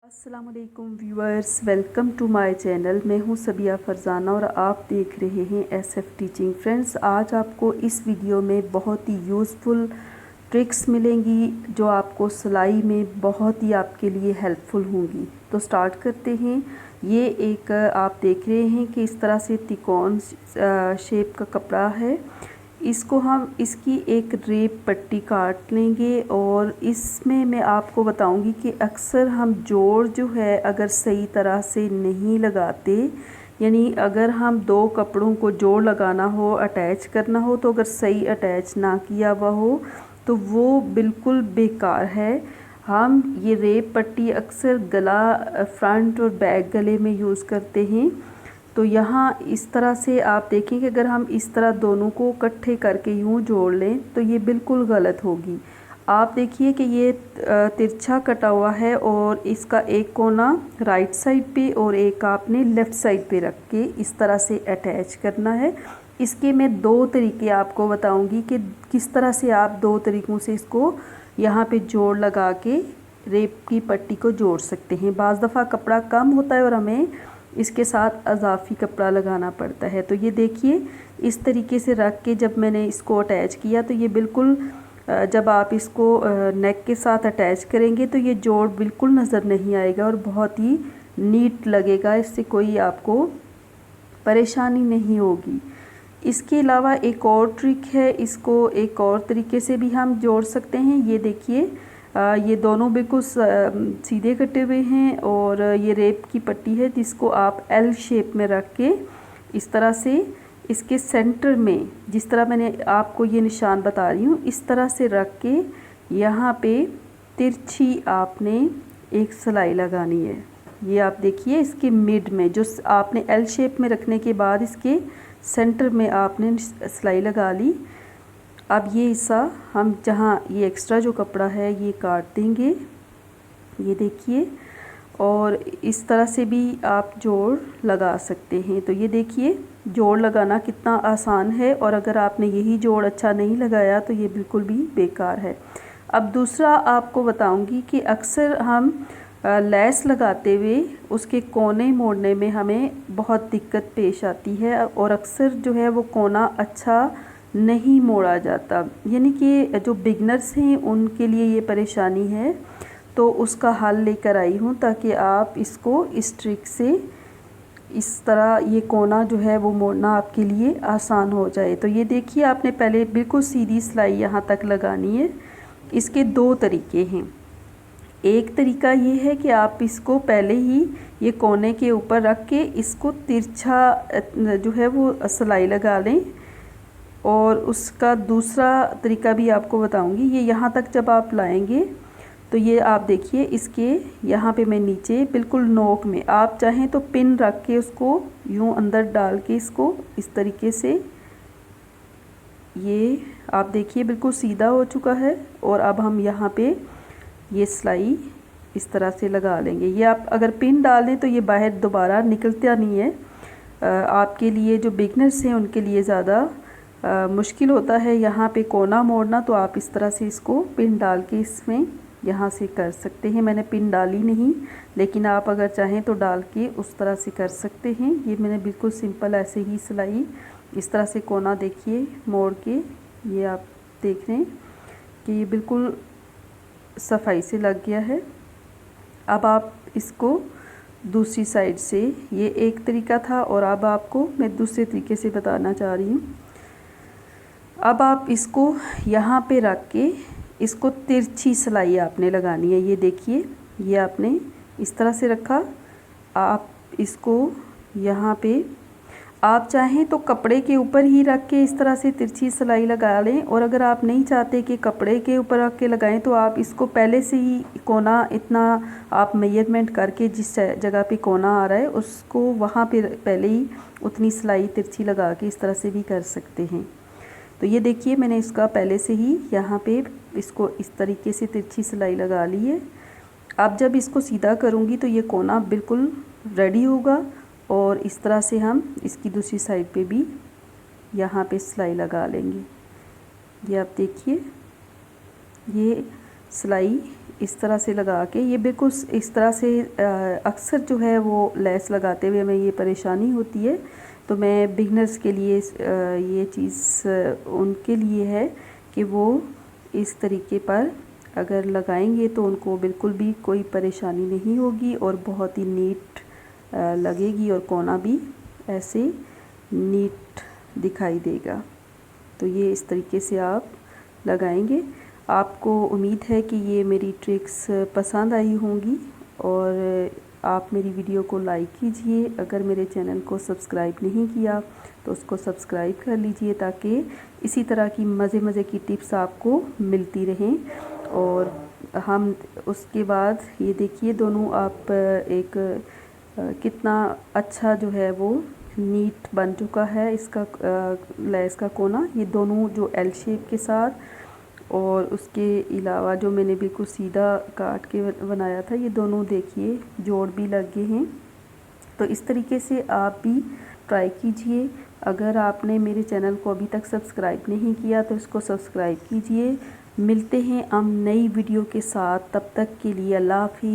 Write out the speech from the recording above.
अस्सलामुअलैकुम viewers, welcome to my channel. मैं हूं सबिया फरजाना और आप देख रहे हैं एसएफ टीचिंग। फ्रेंड्स, आज आपको इस वीडियो में बहुत ही यूज़फुल ट्रिक्स मिलेंगी जो आपको सिलाई में बहुत ही आपके लिए हेल्पफुल होंगी। तो स्टार्ट करते हैं। ये एक आप देख रहे हैं कि इस तरह से तिकोन शेप का कपड़ा है। इसको हम इसकी एक रेप पट्टी काट लेंगे और इसमें मैं आपको बताऊंगी कि अक्सर हम जोड़ जो है अगर सही तरह से नहीं लगाते, यानी अगर हम दो कपड़ों को जोड़ लगाना हो, अटैच करना हो, तो अगर सही अटैच ना किया हुआ हो तो वो बिल्कुल बेकार है। हम ये रेप पट्टी अक्सर गला, फ्रंट और बैक गले में यूज़ करते हैं। तो यहाँ इस तरह से आप देखें कि अगर हम इस तरह दोनों को इकट्ठे करके यूँ जोड़ लें तो ये बिल्कुल गलत होगी। आप देखिए कि ये तिरछा कटा हुआ है और इसका एक कोना राइट साइड पे और एक आपने लेफ़्ट साइड पे रख के इस तरह से अटैच करना है। इसके मैं दो तरीके आपको बताऊंगी कि किस तरह से आप दो तरीक़ों से इसको यहाँ पे जोड़ लगा के रेप की पट्टी को जोड़ सकते हैं। बाज़ दफ़ा कपड़ा कम होता है और हमें इसके साथ अजाफी कपड़ा लगाना पड़ता है। तो ये देखिए इस तरीके से रख के जब मैंने इसको अटैच किया तो ये बिल्कुल, जब आप इसको नेक के साथ अटैच करेंगे तो ये जोड़ बिल्कुल नज़र नहीं आएगा और बहुत ही नीट लगेगा। इससे कोई आपको परेशानी नहीं होगी। इसके अलावा एक और ट्रिक है, इसको एक और तरीके से भी हम जोड़ सकते हैं। ये देखिए ये दोनों बिल्कुल सीधे कटे हुए हैं और ये रेप की पट्टी है जिसको आप एल शेप में रख के इस तरह से इसके सेंटर में, जिस तरह मैंने आपको ये निशान बता रही हूँ, इस तरह से रख के यहाँ पे तिरछी आपने एक सिलाई लगानी है। ये आप देखिए इसके मिड में जो आपने एल शेप में रखने के बाद इसके सेंटर में आपने सिलाई लगा ली। अब ये हिस्सा हम जहाँ ये एक्स्ट्रा जो कपड़ा है ये काट देंगे, ये देखिए, और इस तरह से भी आप जोड़ लगा सकते हैं। तो ये देखिए जोड़ लगाना कितना आसान है और अगर आपने यही जोड़ अच्छा नहीं लगाया तो ये बिल्कुल भी बेकार है। अब दूसरा आपको बताऊंगी कि अक्सर हम लेस लगाते हुए उसके कोने मोड़ने में हमें बहुत दिक्कत पेश आती है और अक्सर जो है वो कोना अच्छा नहीं मोड़ा जाता, यानी कि जो बिगनर्स हैं उनके लिए ये परेशानी है। तो उसका हल लेकर आई हूँ ताकि आप इसको इस ट्रिक से इस तरह ये कोना जो है वो मोड़ना आपके लिए आसान हो जाए। तो ये देखिए आपने पहले बिल्कुल सीधी सिलाई यहाँ तक लगानी है। इसके दो तरीके हैं। एक तरीका ये है कि आप इसको पहले ही ये कोने के ऊपर रख के इसको तिरछा जो है वो सिलाई लगा लें, और उसका दूसरा तरीका भी आपको बताऊंगी। ये यहाँ तक जब आप लाएंगे तो ये आप देखिए इसके यहाँ पे मैं नीचे बिल्कुल नोक में, आप चाहें तो पिन रख के उसको यूँ अंदर डाल के इसको इस तरीके से, ये आप देखिए बिल्कुल सीधा हो चुका है। और अब हम यहाँ पे ये सिलाई इस तरह से लगा लेंगे। ये आप अगर पिन डाल दें तो ये बाहर दोबारा निकलता नहीं है। आपके लिए जो बिगनर्स हैं उनके लिए ज़्यादा मुश्किल होता है यहाँ पे कोना मोड़ना। तो आप इस तरह से इसको पिन डाल के इसमें यहाँ से कर सकते हैं। मैंने पिन डाली नहीं, लेकिन आप अगर चाहें तो डाल के उस तरह से कर सकते हैं। ये मैंने बिल्कुल सिंपल ऐसे ही सिलाई इस तरह से कोना देखिए मोड़ के, ये आप देख रहे हैं कि ये बिल्कुल सफाई से लग गया है। अब आप इसको दूसरी साइड से, ये एक तरीका था और अब आपको मैं दूसरे तरीके से बताना चाह रही हूँ। अब आप इसको यहाँ पे रख के इसको तिरछी सिलाई आपने लगानी है। ये देखिए ये आपने इस तरह से रखा, आप इसको यहाँ पे आप चाहें तो कपड़े के ऊपर ही रख के इस तरह से तिरछी सिलाई लगा लें, और अगर आप नहीं चाहते कि कपड़े के ऊपर रख के लगाएं तो आप इसको पहले से ही कोना इतना आप मेजरमेंट करके जिस जगह पे कोना आ रहा है उसको वहाँ पे पहले ही उतनी सिलाई तिरछी लगा के इस तरह से भी कर सकते हैं। तो ये देखिए मैंने इसका पहले से ही यहाँ पे इसको इस तरीके से तिरछी सिलाई लगा ली है। अब जब इसको सीधा करूँगी तो ये कोना बिल्कुल रेडी होगा और इस तरह से हम इसकी दूसरी साइड पे भी यहाँ पे सिलाई लगा लेंगे। ये आप देखिए ये सिलाई इस तरह से लगा के, ये बिल्कुल इस तरह से अक्सर जो है वो लेस लगाते हुए हमें ये परेशानी होती है। तो मैं बिगनर्स के लिए ये चीज़ उनके लिए है कि वो इस तरीके पर अगर लगाएंगे तो उनको बिल्कुल भी कोई परेशानी नहीं होगी और बहुत ही नीट लगेगी और कोना भी ऐसे नीट दिखाई देगा। तो ये इस तरीके से आप लगाएंगे। आपको उम्मीद है कि ये मेरी ट्रिक्स पसंद आई होंगी और आप मेरी वीडियो को लाइक कीजिए। अगर मेरे चैनल को सब्सक्राइब नहीं किया तो उसको सब्सक्राइब कर लीजिए ताकि इसी तरह की मज़े की टिप्स आपको मिलती रहें। और हम उसके बाद ये देखिए दोनों आप एक कितना अच्छा जो है वो नीट बन चुका है इसका लेस का कोना। ये दोनों जो एल शेप के साथ और उसके अलावा जो मैंने बिल्कुल सीधा काट के बनाया था, ये दोनों देखिए जोड़ भी लग गए हैं। तो इस तरीके से आप भी ट्राई कीजिए। अगर आपने मेरे चैनल को अभी तक सब्सक्राइब नहीं किया तो इसको सब्सक्राइब कीजिए। मिलते हैं हम नई वीडियो के साथ, तब तक के लिए अल्लाह हाफ़िज़।